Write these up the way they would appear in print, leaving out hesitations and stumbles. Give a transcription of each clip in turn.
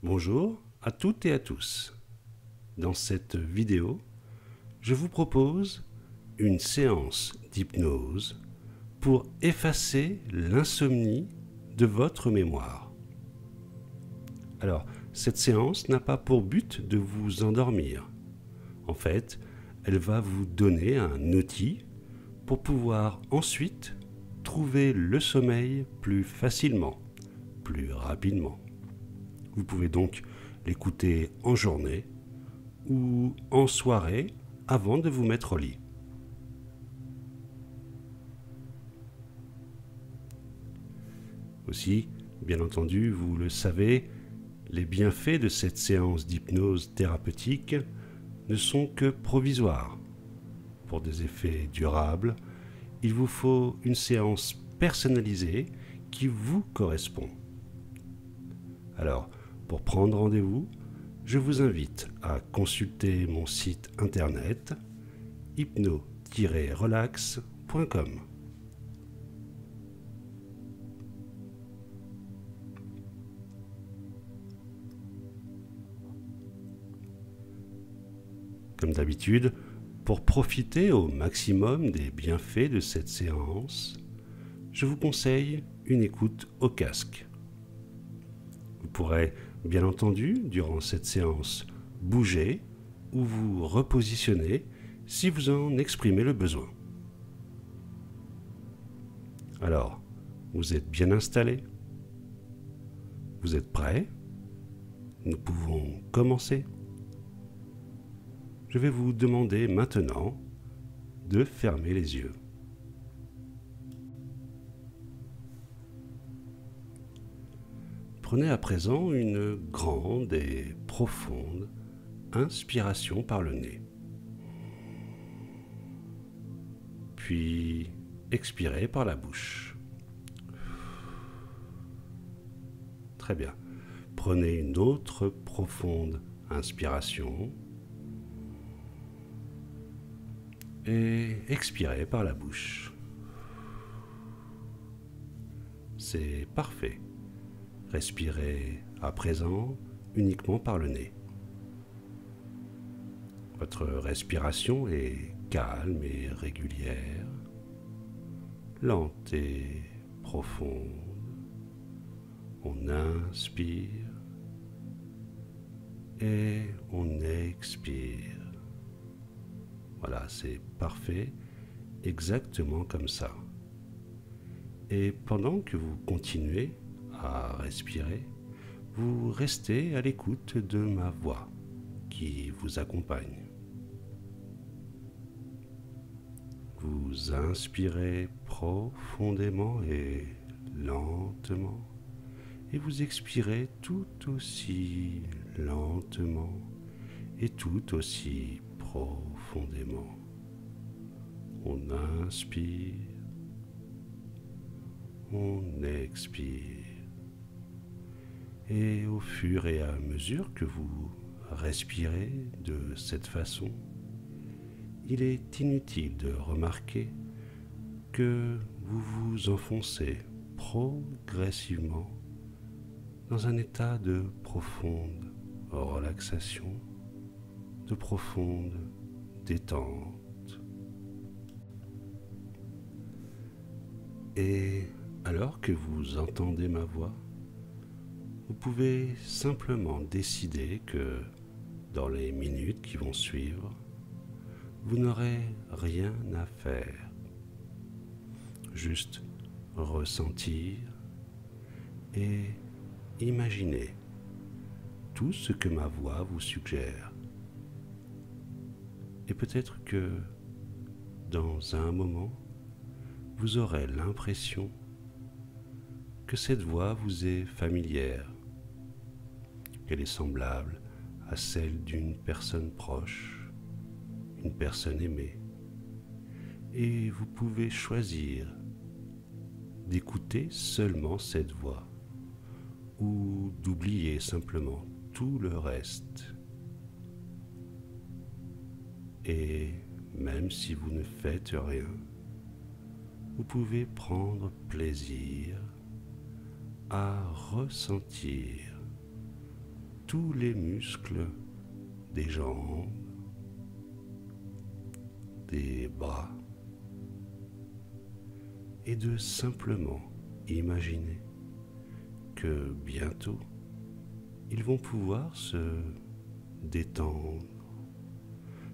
Bonjour à toutes et à tous. Dans cette vidéo, je vous propose une séance d'hypnose pour effacer l'insomnie de votre mémoire. Alors, cette séance n'a pas pour but de vous endormir. En fait, elle va vous donner un outil pour pouvoir ensuite trouver le sommeil plus facilement, plus rapidement. Vous pouvez donc l'écouter en journée ou en soirée avant de vous mettre au lit. Aussi, bien entendu, vous le savez, les bienfaits de cette séance d'hypnose thérapeutique ne sont que provisoires. Pour des effets durables, il vous faut une séance personnalisée qui vous correspond. Alors, pour prendre rendez-vous, je vous invite à consulter mon site internet hypno-relax.com. Comme d'habitude, pour profiter au maximum des bienfaits de cette séance, je vous conseille une écoute au casque. Vous pourrez, bien entendu, durant cette séance, bouger ou vous repositionner si vous en exprimez le besoin. Alors, vous êtes bien installé? Vous êtes prêt? Nous pouvons commencer. Je vais vous demander maintenant de fermer les yeux. Prenez à présent une grande et profonde inspiration par le nez. Puis expirez par la bouche. Très bien. Prenez une autre profonde inspiration et expirez par la bouche. C'est parfait. Respirez à présent uniquement par le nez. Votre respiration est calme et régulière, lente et profonde. On inspire et on expire. Voilà, c'est parfait, exactement comme ça. Et pendant que vous continuez à respirer, vous restez à l'écoute de ma voix qui vous accompagne. Vous inspirez profondément et lentement et vous expirez tout aussi lentement et tout aussi profondément. On inspire, on expire. Et au fur et à mesure que vous respirez de cette façon, il est inutile de remarquer que vous vous enfoncez progressivement dans un état de profonde relaxation, de profonde détente. Et alors que vous entendez ma voix, vous pouvez simplement décider que dans les minutes qui vont suivre, vous n'aurez rien à faire. Juste ressentir et imaginer tout ce que ma voix vous suggère. Et peut-être que dans un moment, vous aurez l'impression que cette voix vous est familière, qu'elle est semblable à celle d'une personne proche, une personne aimée. Et vous pouvez choisir d'écouter seulement cette voix ou d'oublier simplement tout le reste. Et même si vous ne faites rien, vous pouvez prendre plaisir à ressentir tous les muscles des jambes, des bras, et de simplement imaginer que bientôt ils vont pouvoir se détendre,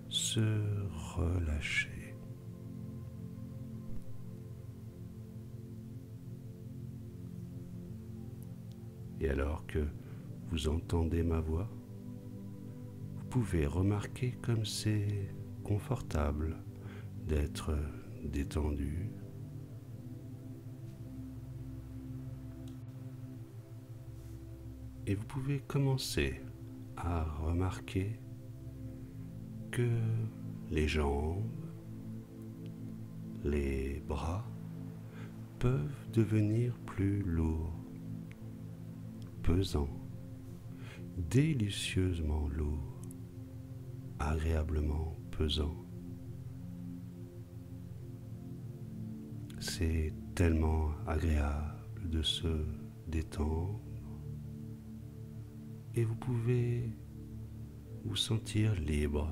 se relâcher. Et alors que vous entendez ma voix, vous pouvez remarquer comme c'est confortable d'être détendu. Et vous pouvez commencer à remarquer que les jambes, les bras peuvent devenir plus lourds, pesants, délicieusement lourds, agréablement pesants. C'est tellement agréable de se détendre et vous pouvez vous sentir libre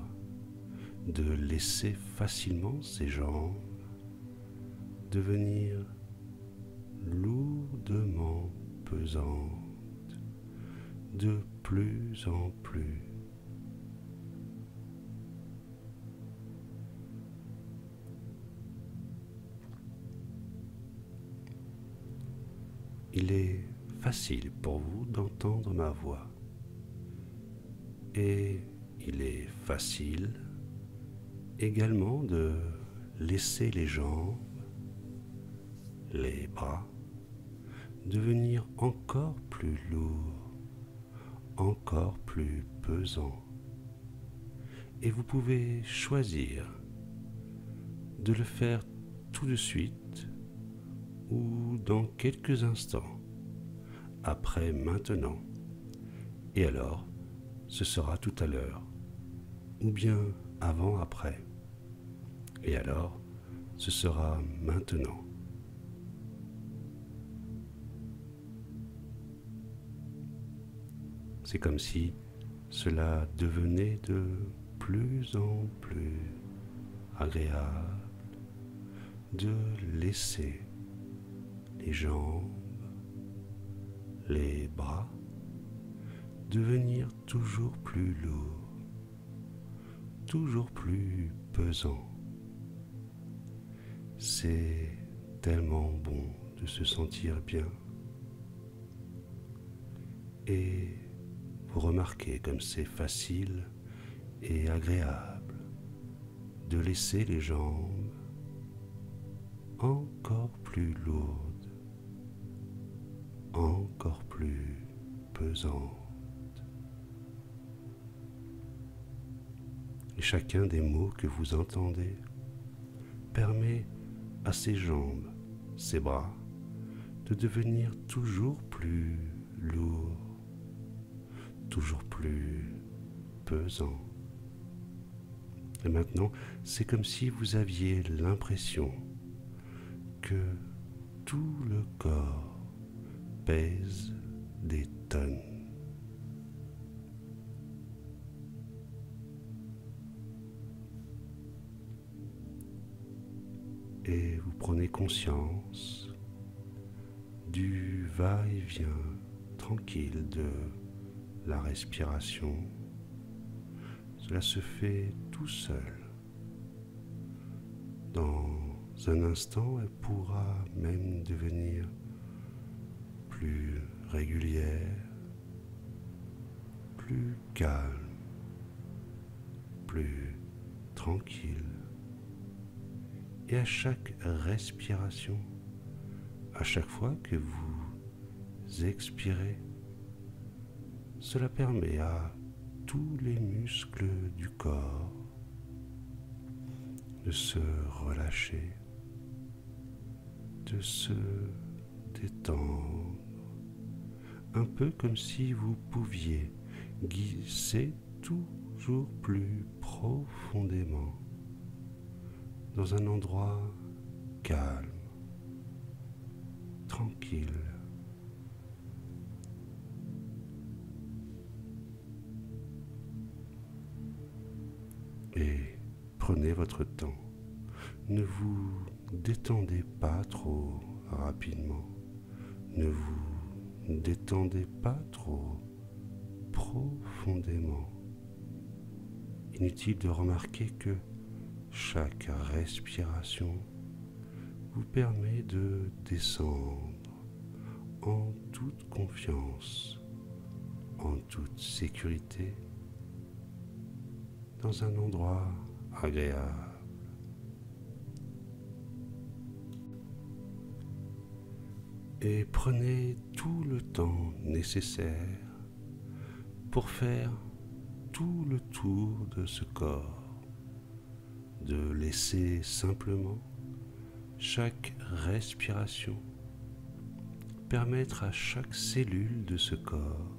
de laisser facilement ces jambes devenir lourdement pesantes de plus en plus. Il est facile pour vous d'entendre ma voix et il est facile également de laisser les jambes, les bras devenir encore plus lourds, encore plus pesants. Et vous pouvez choisir de le faire tout de suite ou dans quelques instants, après maintenant. Et alors, ce sera tout à l'heure, ou bien avant, après. Et alors, ce sera maintenant. C'est comme si cela devenait de plus en plus agréable de laisser les jambes, les bras devenir toujours plus lourds, toujours plus pesants. C'est tellement bon de se sentir bien. Et vous remarquez comme c'est facile et agréable de laisser les jambes encore plus lourdes, encore plus pesantes. Et chacun des mots que vous entendez permet à ces jambes, ces bras, de devenir toujours plus lourds, toujours plus pesants. Et maintenant, c'est comme si vous aviez l'impression que tout le corps pèse des tonnes. Et vous prenez conscience du va-et-vient tranquille de la respiration. Cela se fait tout seul. Dans un instant, elle pourra même devenir plus régulière, plus calme, plus tranquille. Et à chaque respiration, à chaque fois que vous expirez, cela permet à tous les muscles du corps de se relâcher, de se détendre, un peu comme si vous pouviez glisser toujours plus profondément dans un endroit calme, tranquille. Prenez votre temps. Ne vous détendez pas trop rapidement. Ne vous détendez pas trop profondément. Inutile de remarquer que chaque respiration vous permet de descendre en toute confiance, en toute sécurité, dans un endroit agréable. Et prenez tout le temps nécessaire pour faire tout le tour de ce corps, de laisser simplement chaque respiration permettre à chaque cellule de ce corps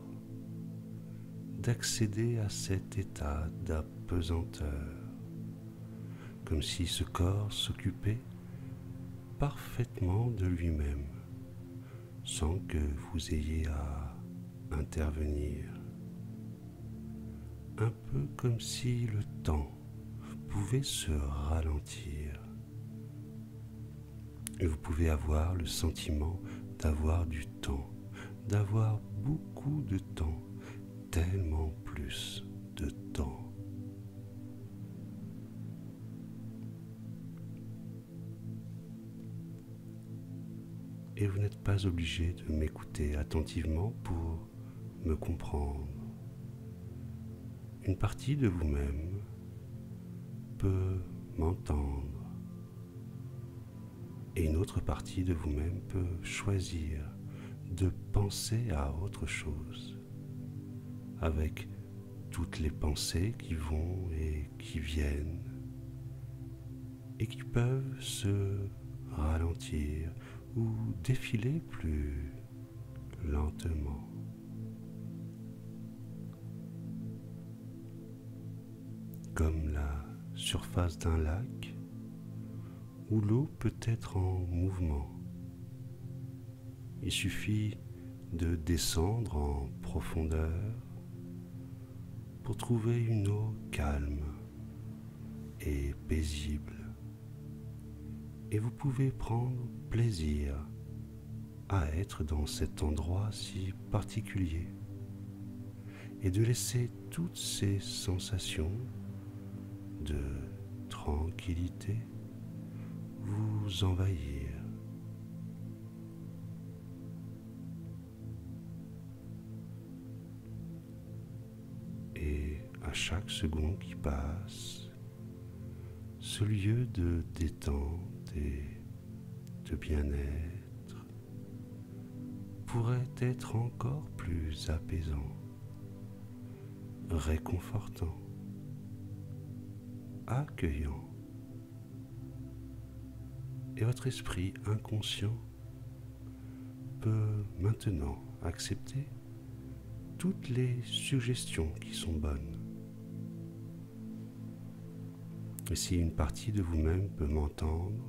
d'accéder à cet état d'apesanteur, comme si ce corps s'occupait parfaitement de lui-même, sans que vous ayez à intervenir. Un peu comme si le temps pouvait se ralentir. Et vous pouvez avoir le sentiment d'avoir du temps, d'avoir beaucoup de temps, tellement plus de temps. Et vous n'êtes pas obligé de m'écouter attentivement pour me comprendre. Une partie de vous-même peut m'entendre et une autre partie de vous-même peut choisir de penser à autre chose, avec toutes les pensées qui vont et qui viennent et qui peuvent se ralentir ou défiler plus lentement. Comme la surface d'un lac où l'eau peut être en mouvement. Il suffit de descendre en profondeur pour trouver une eau calme et paisible. Et vous pouvez prendre plaisir à être dans cet endroit si particulier et de laisser toutes ces sensations de tranquillité vous envahir. Et à chaque seconde qui passe, ce lieu de détente et de bien-être pourrait être encore plus apaisant, réconfortant, accueillant. Et votre esprit inconscient peut maintenant accepter toutes les suggestions qui sont bonnes. Et si une partie de vous-même peut m'entendre,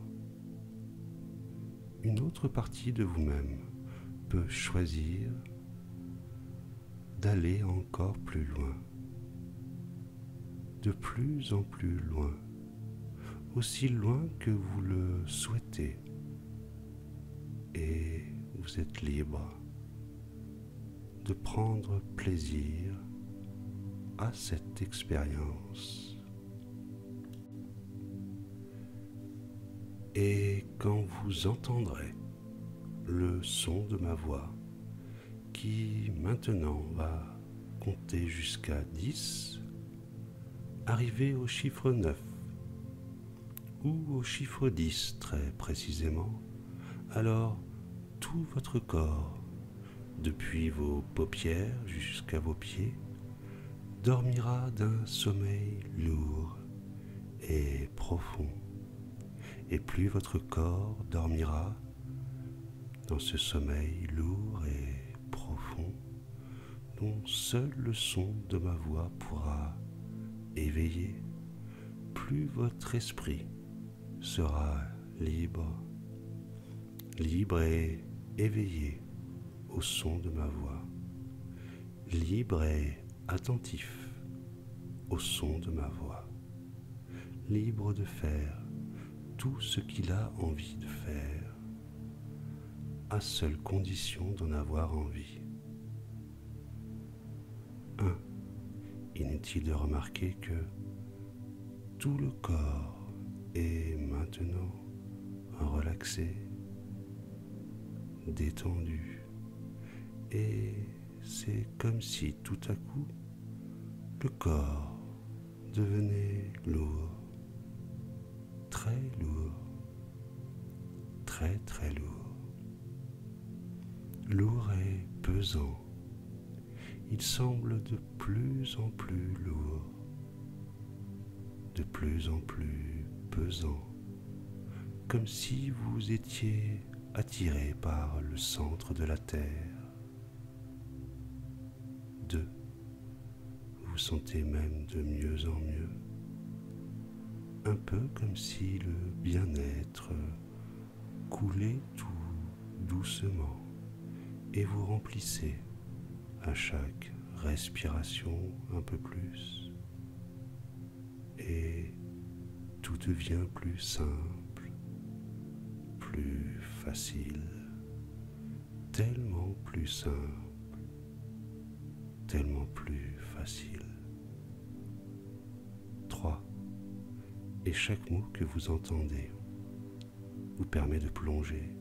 une autre partie de vous-même peut choisir d'aller encore plus loin, de plus en plus loin, aussi loin que vous le souhaitez. Et vous êtes libre de prendre plaisir à cette expérience. Et quand vous entendrez le son de ma voix, qui maintenant va compter jusqu'à 10, arrivez au chiffre 9, ou au chiffre 10 très précisément, alors tout votre corps, depuis vos paupières jusqu'à vos pieds, dormira d'un sommeil lourd et profond. Et plus votre corps dormira dans ce sommeil lourd et profond, dont seul le son de ma voix pourra éveiller, plus votre esprit sera libre, libre et éveillé au son de ma voix, libre et attentif au son de ma voix, libre de faire tout ce qu'il a envie de faire, à seule condition d'en avoir envie. 1. Inutile de remarquer que tout le corps est maintenant relaxé, détendu, et c'est comme si tout à coup le corps devenait lourd, très lourd, très très lourd, lourd et pesant. Il semble de plus en plus lourd, de plus en plus pesant, comme si vous étiez attiré par le centre de la Terre. 2. Vous sentez même de mieux en mieux, un peu comme si le bien-être coulait tout doucement et vous remplissez à chaque respiration un peu plus, et tout devient plus simple, plus facile, tellement plus simple, tellement plus facile. 3. Et chaque mot que vous entendez vous permet de plonger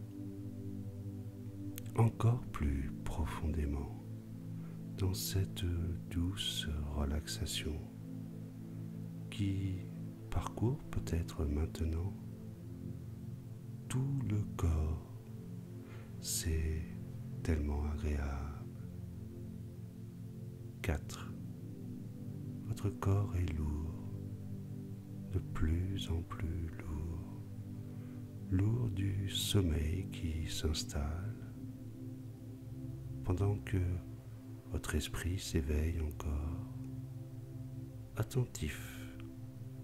encore plus profondément dans cette douce relaxation qui parcourt peut-être maintenant tout le corps. C'est tellement agréable. 4. Votre corps est lourd, de plus en plus lourd, lourd du sommeil qui s'installe, pendant que votre esprit s'éveille encore, attentif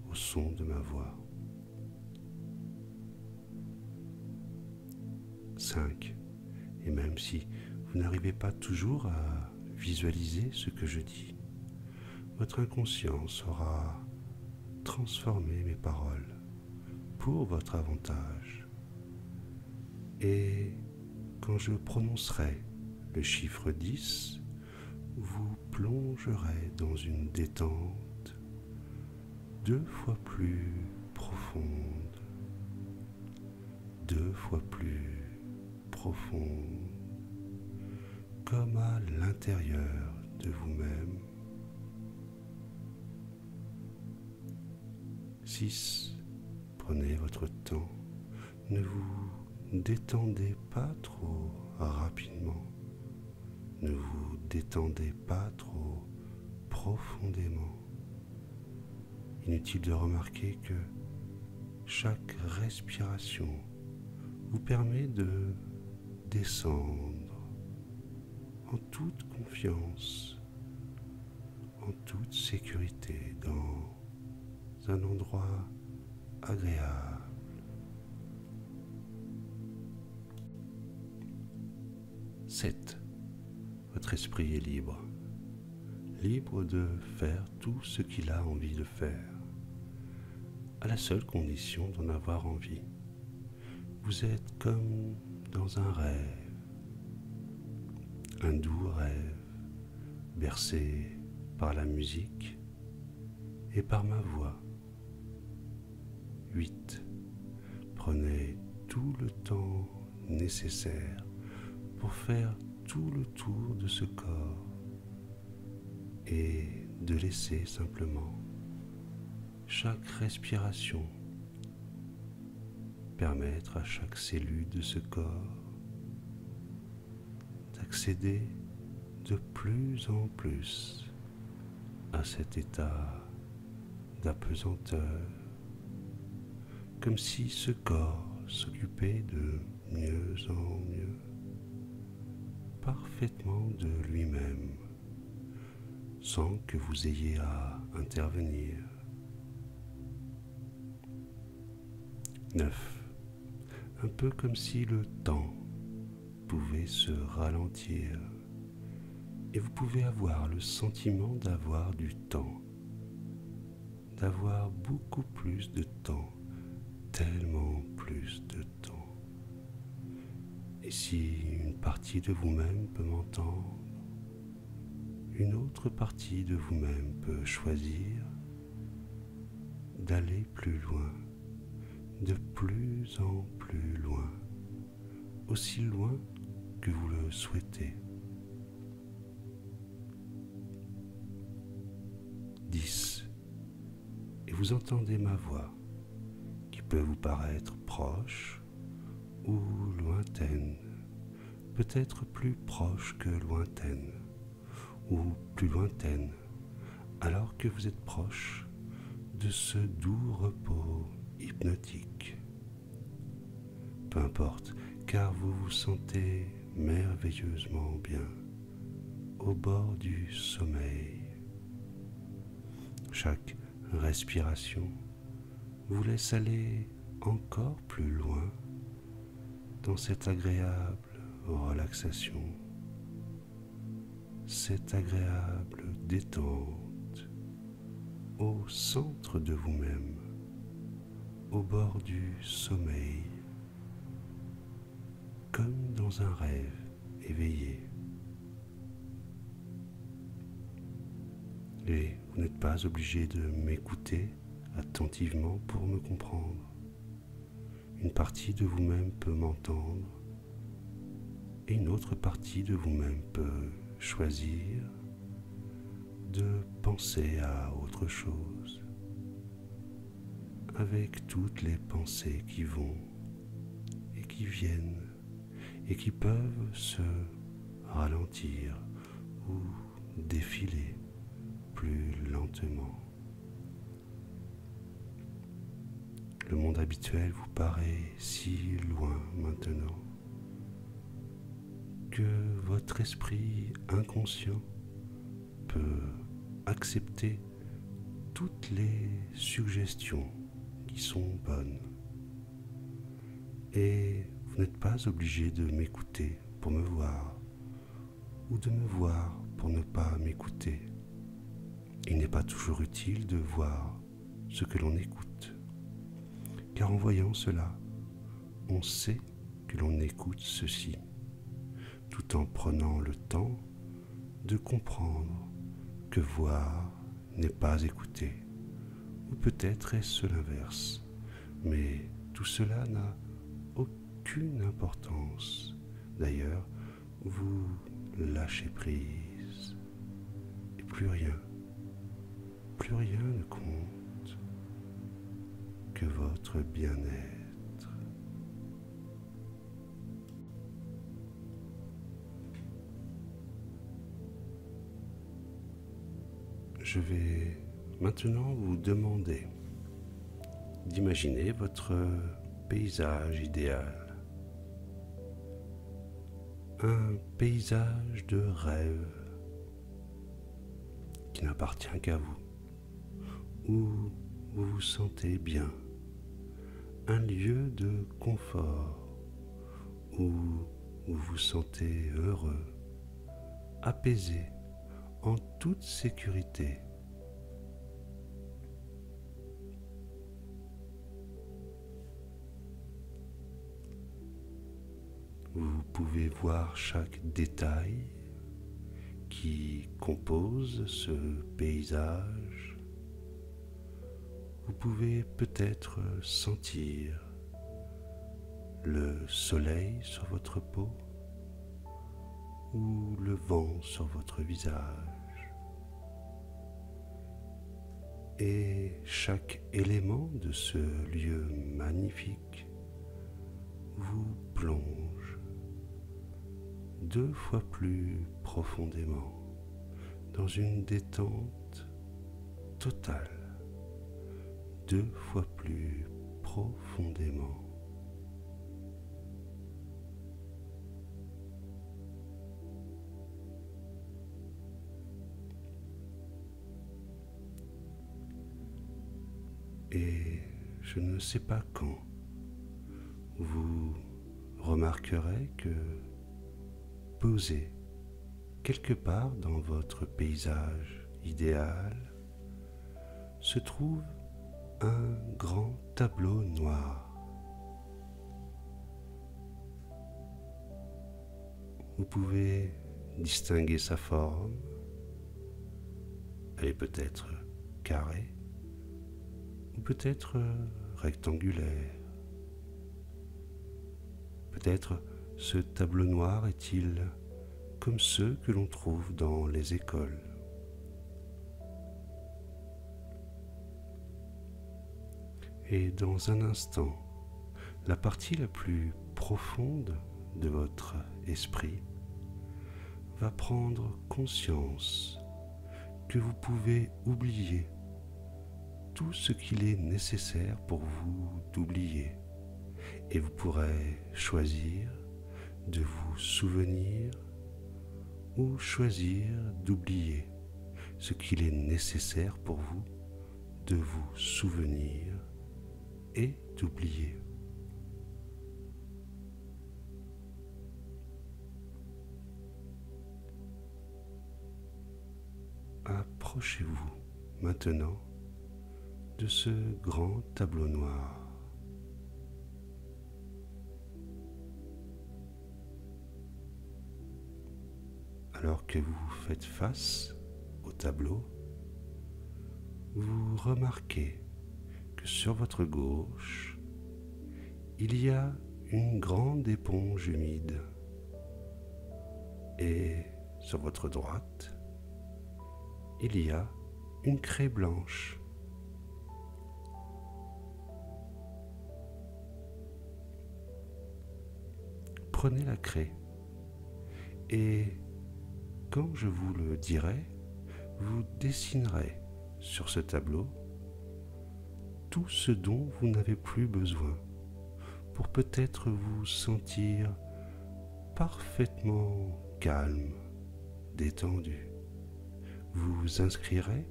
au son de ma voix. 5. Et même si vous n'arrivez pas toujours à visualiser ce que je dis, votre inconscience aura transformé mes paroles pour votre avantage. Et quand je prononcerai le chiffre 10, vous plongerez dans une détente 2 fois plus profonde, 2 fois plus profonde, comme à l'intérieur de vous-même. 6. Prenez votre temps, ne vous détendez pas trop rapidement. Ne vous détendez pas trop profondément. Inutile de remarquer que chaque respiration vous permet de descendre en toute confiance, en toute sécurité, dans un endroit agréable. 7. Votre esprit est libre, libre de faire tout ce qu'il a envie de faire, à la seule condition d'en avoir envie. Vous êtes comme dans un rêve, un doux rêve, bercé par la musique et par ma voix. 8. Prenez tout le temps nécessaire pour faire tout le tour de ce corps et de laisser simplement chaque respiration permettre à chaque cellule de ce corps d'accéder de plus en plus à cet état d'apesanteur, comme si ce corps s'occupait de mieux en mieux, parfaitement de lui-même, sans que vous ayez à intervenir. 9. Un peu comme si le temps pouvait se ralentir et vous pouvez avoir le sentiment d'avoir du temps, d'avoir beaucoup plus de temps, tellement plus de temps. Et si une partie de vous-même peut m'entendre, une autre partie de vous-même peut choisir d'aller plus loin, de plus en plus loin, aussi loin que vous le souhaitez. 10. Et vous entendez ma voix, qui peut vous paraître proche ou lointaine, peut-être plus proche que lointaine, ou plus lointaine, alors que vous êtes proche de ce doux repos hypnotique. Peu importe, car vous vous sentez merveilleusement bien au bord du sommeil. Chaque respiration vous laisse aller encore plus loin dans cette agréable relaxation, cette agréable détente au centre de vous-même, au bord du sommeil, comme dans un rêve éveillé. Et vous n'êtes pas obligé de m'écouter attentivement pour me comprendre. Une partie de vous-même peut m'entendre et une autre partie de vous-même peut choisir de penser à autre chose, avec toutes les pensées qui vont et qui viennent et qui peuvent se ralentir ou défiler plus lentement. Le monde habituel vous paraît si loin maintenant que votre esprit inconscient peut accepter toutes les suggestions qui sont bonnes. Et vous n'êtes pas obligé de m'écouter pour me voir ou de me voir pour ne pas m'écouter. Il n'est pas toujours utile de voir ce que l'on écoute, car en voyant cela, on sait que l'on écoute ceci, tout en prenant le temps de comprendre que voir n'est pas écouter, ou peut-être est-ce l'inverse, mais tout cela n'a aucune importance. D'ailleurs, vous lâchez prise, et plus rien ne compte que votre bien-être. Je vais maintenant vous demander d'imaginer votre paysage idéal. Un paysage de rêve qui n'appartient qu'à vous, où vous vous sentez bien, un lieu de confort, où vous vous sentez heureux, apaisé, en toute sécurité. Vous pouvez voir chaque détail qui compose ce paysage. Vous pouvez peut-être sentir le soleil sur votre peau ou le vent sur votre visage. Et chaque élément de ce lieu magnifique vous plonge 2 fois plus profondément dans une détente totale, 2 fois plus profondément. Et je ne sais pas quand vous remarquerez que posé quelque part dans votre paysage idéal se trouve un grand tableau noir. Vous pouvez distinguer sa forme. Elle est peut-être carrée ou peut-être rectangulaire. Peut-être ce tableau noir est-il comme ceux que l'on trouve dans les écoles. Et dans un instant, la partie la plus profonde de votre esprit va prendre conscience que vous pouvez oublier tout ce qu'il est nécessaire pour vous d'oublier, et vous pourrez choisir de vous souvenir ou choisir d'oublier ce qu'il est nécessaire pour vous de vous souvenir et d'oublier. Approchez-vous maintenant de ce grand tableau noir. Alors que vous faites face au tableau, vous remarquez que sur votre gauche, il y a une grande éponge humide et sur votre droite, il y a une craie blanche. Prenez la craie et quand je vous le dirai, vous dessinerez sur ce tableau tout ce dont vous n'avez plus besoin pour peut-être vous sentir parfaitement calme, détendu. Vous inscrirez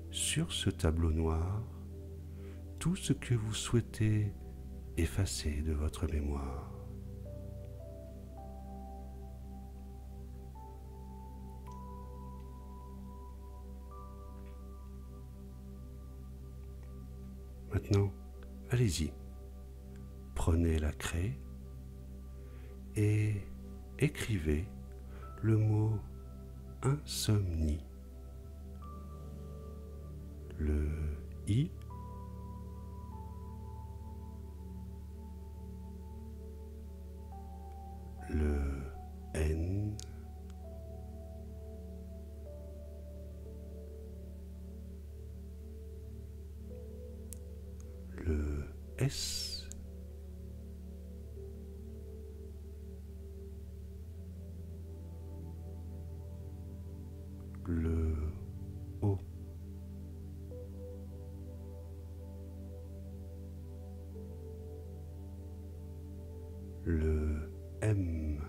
sur ce tableau noir tout ce que vous souhaitez effacer de votre mémoire. Maintenant, allez-y, prenez la craie et écrivez le mot insomnie. Le I, le N, le S, le O, le M,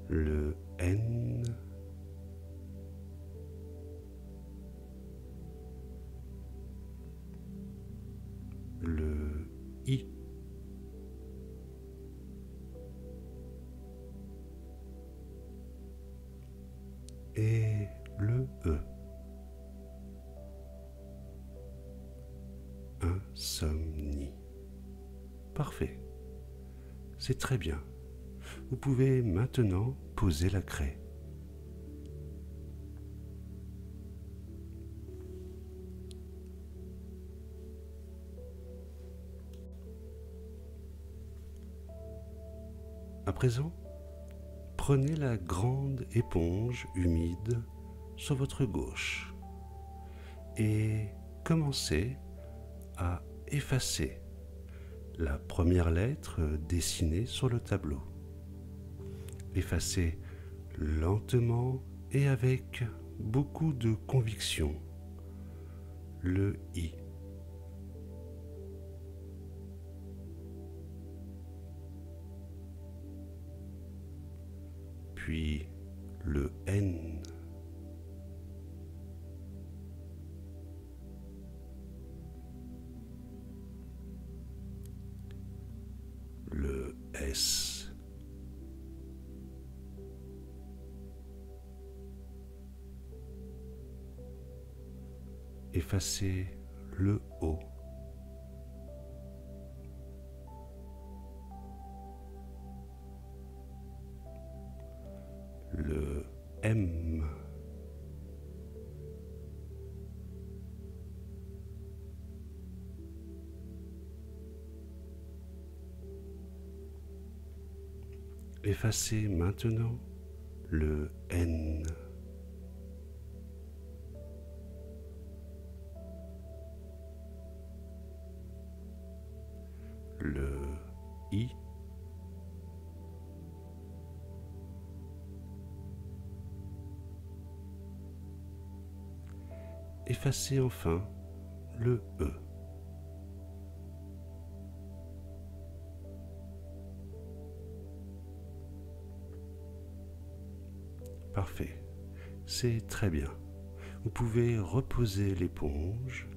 le N, le I, et le E. Insomnie. Parfait. C'est très bien. Vous pouvez maintenant poser la craie. À présent, prenez la grande éponge humide sur votre gauche et commencez à effacer la première lettre dessinée sur le tableau. Effacez lentement et avec beaucoup de conviction le I. Puis le N. Le S. effacez le O. Le M. Effacez maintenant le N. Le I. Effacez enfin le E. Parfait, c'est très bien. Vous pouvez reposer l'éponge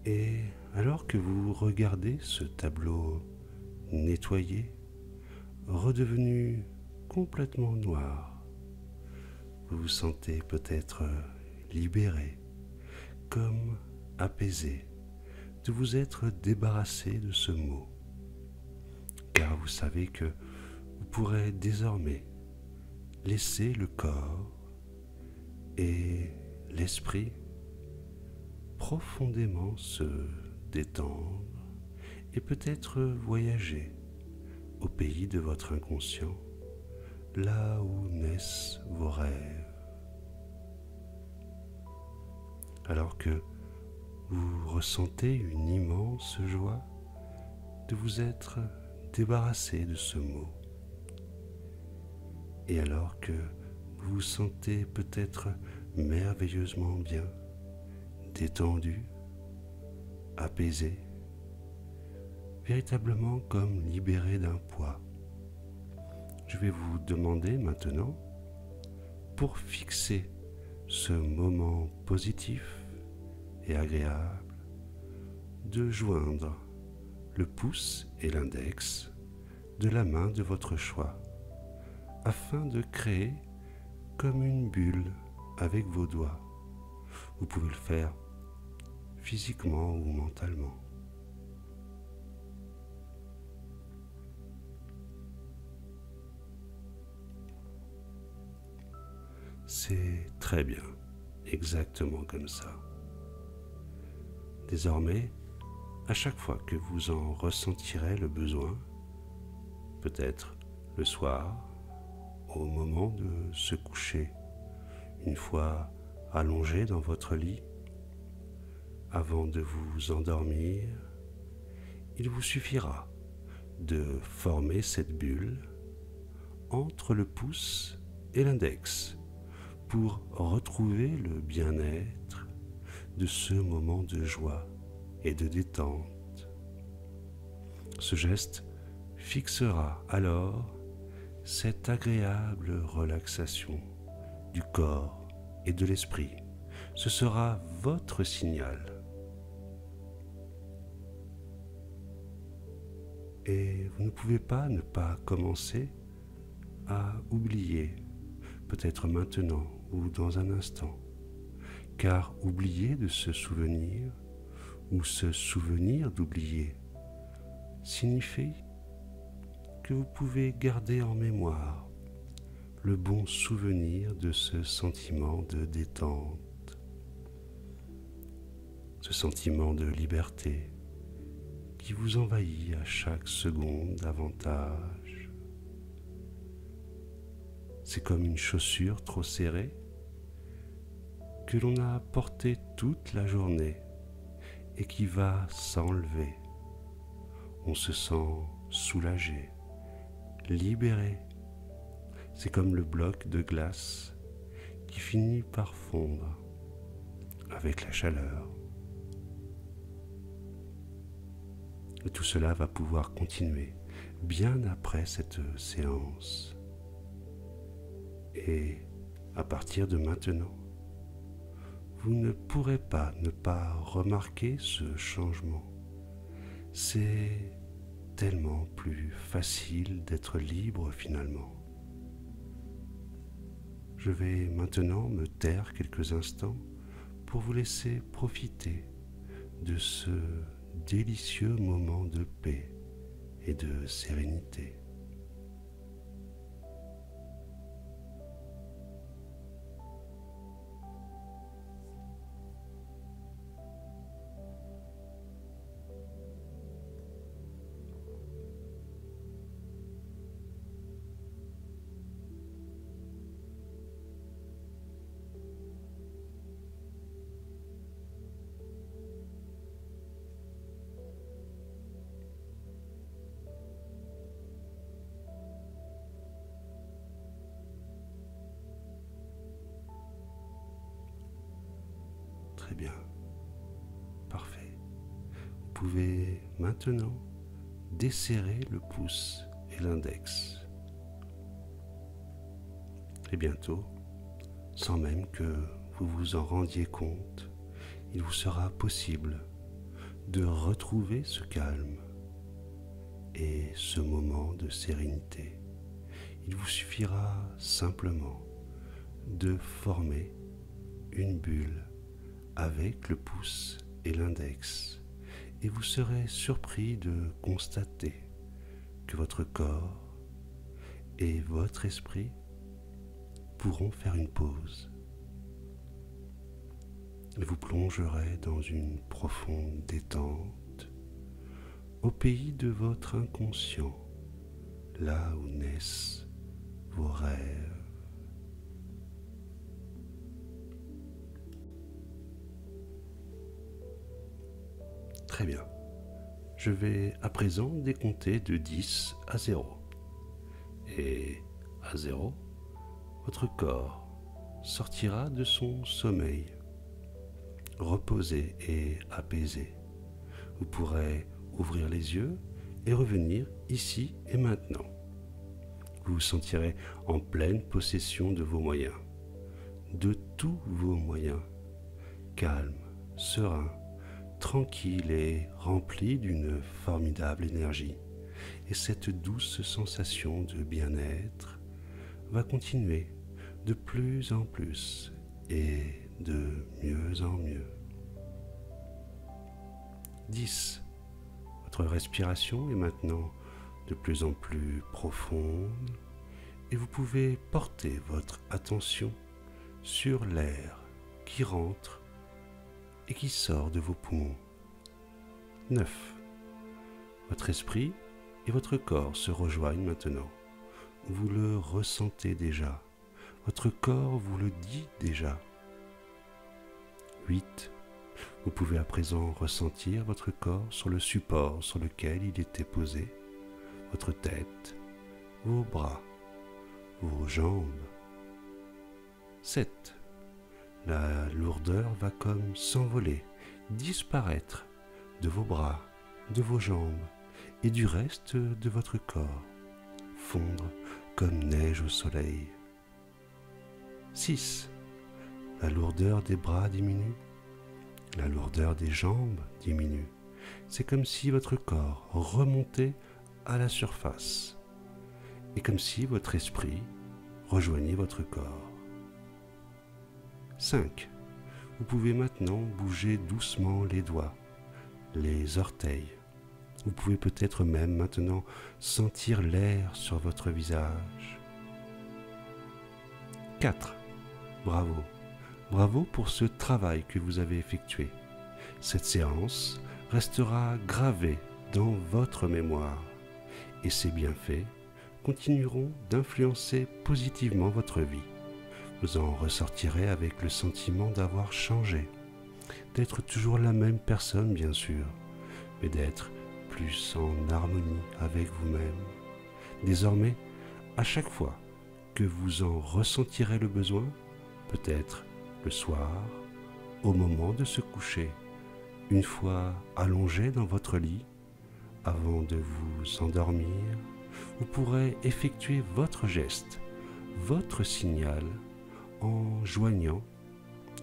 et alors que vous regardez ce tableau nettoyé, redevenu complètement noir, vous vous sentez peut-être libéré, comme apaisé de vous être débarrassé de ce mot, car vous savez que vous pourrez désormais laisser le corps et l'esprit profondément se détendre et peut-être voyager au pays de votre inconscient, là où naissent vos rêves. Alors que vous ressentez une immense joie de vous être débarrassé de ce mot. Et alors que vous vous sentez peut-être merveilleusement bien, détendu, apaisé, véritablement comme libéré d'un poids, je vais vous demander maintenant, pour fixer ce moment positif et agréable, de joindre le pouce et l'index de la main de votre choix, afin de créer comme une bulle avec vos doigts. Vous pouvez le faire physiquement ou mentalement. C'est très bien, exactement comme ça. Désormais, à chaque fois que vous en ressentirez le besoin, peut-être le soir, au moment de se coucher, une fois allongé dans votre lit, avant de vous endormir, il vous suffira de former cette bulle entre le pouce et l'index pour retrouver le bien-être de ce moment de joie et de détente. Ce geste fixera alors cette agréable relaxation du corps et de l'esprit. Ce sera votre signal. Et vous ne pouvez pas ne pas commencer à oublier, peut-être maintenant ou dans un instant, car oublier de se souvenir ou se souvenir d'oublier signifie que vous pouvez garder en mémoire le bon souvenir de ce sentiment de détente, ce sentiment de liberté qui vous envahit à chaque seconde davantage. C'est comme une chaussure trop serrée que l'on a portée toute la journée et qui va s'enlever. On se sent soulagé, libéré. C'est comme le bloc de glace qui finit par fondre avec la chaleur. Et tout cela va pouvoir continuer bien après cette séance. Et à partir de maintenant, vous ne pourrez pas ne pas remarquer ce changement. C'est tellement plus facile d'être libre finalement. Je vais maintenant me taire quelques instants pour vous laisser profiter de ce délicieux moment de paix et de sérénité. Très bien, parfait. Vous pouvez maintenant desserrer le pouce et l'index. Et bientôt, sans même que vous vous en rendiez compte, il vous sera possible de retrouver ce calme et ce moment de sérénité. Il vous suffira simplement de former une bulle avec le pouce et l'index, et vous serez surpris de constater que votre corps et votre esprit pourront faire une pause. Et vous plongerez dans une profonde détente au pays de votre inconscient, là où naissent vos rêves. Très bien. Je vais à présent décompter de 10 à 0. Et à 0, votre corps sortira de son sommeil, reposé et apaisé. Vous pourrez ouvrir les yeux et revenir ici et maintenant. Vous vous sentirez en pleine possession de vos moyens, de tous vos moyens, calme, serein, tranquille et rempli d'une formidable énergie. Et cette douce sensation de bien-être va continuer de plus en plus et de mieux en mieux. 10. Votre respiration est maintenant de plus en plus profonde et vous pouvez porter votre attention sur l'air qui rentre et qui sort de vos poumons. 9. Votre esprit et votre corps se rejoignent maintenant. Vous le ressentez déjà. Votre corps vous le dit déjà. 8. Vous pouvez à présent ressentir votre corps sur le support sur lequel il était posé, votre tête, vos bras, vos jambes. 7. La lourdeur va comme s'envoler, disparaître de vos bras, de vos jambes et du reste de votre corps, fondre comme neige au soleil. 6. La lourdeur des bras diminue, la lourdeur des jambes diminue. C'est comme si votre corps remontait à la surface et comme si votre esprit rejoignait votre corps. 5. Vous pouvez maintenant bouger doucement les doigts, les orteils. Vous pouvez peut-être même maintenant sentir l'air sur votre visage. 4. Bravo. Bravo pour ce travail que vous avez effectué. Cette séance restera gravée dans votre mémoire et ces bienfaits continueront d'influencer positivement votre vie. Vous en ressortirez avec le sentiment d'avoir changé, d'être toujours la même personne bien sûr, mais d'être plus en harmonie avec vous-même. Désormais, à chaque fois que vous en ressentirez le besoin, peut-être le soir, au moment de se coucher, une fois allongé dans votre lit, avant de vous endormir, vous pourrez effectuer votre geste, votre signal, en joignant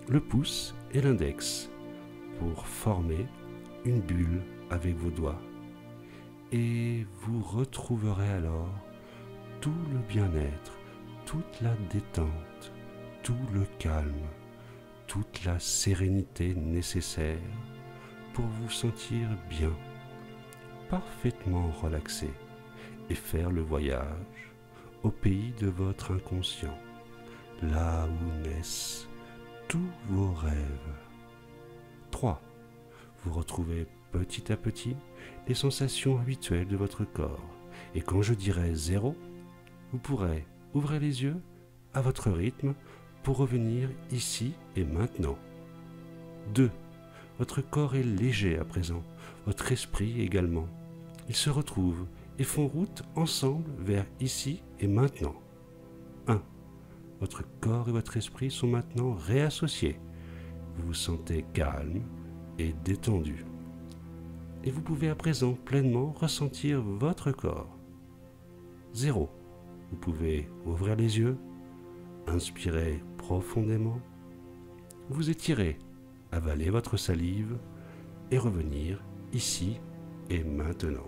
le pouce et l'index pour former une bulle avec vos doigts. Et vous retrouverez alors tout le bien-être, toute la détente, tout le calme, toute la sérénité nécessaire pour vous sentir bien, parfaitement relaxé et faire le voyage au pays de votre inconscient, là où naissent tous vos rêves. 3. Vous retrouvez petit à petit les sensations habituelles de votre corps. Et quand je dirai 0, vous pourrez ouvrir les yeux à votre rythme pour revenir ici et maintenant. 2. Votre corps est léger à présent, votre esprit également. Ils se retrouvent et font route ensemble vers ici et maintenant. 1. Votre corps et votre esprit sont maintenant réassociés. Vous vous sentez calme et détendu. Et vous pouvez à présent pleinement ressentir votre corps. 0. Vous pouvez ouvrir les yeux, inspirer profondément, vous étirer, avaler votre salive et revenir ici et maintenant.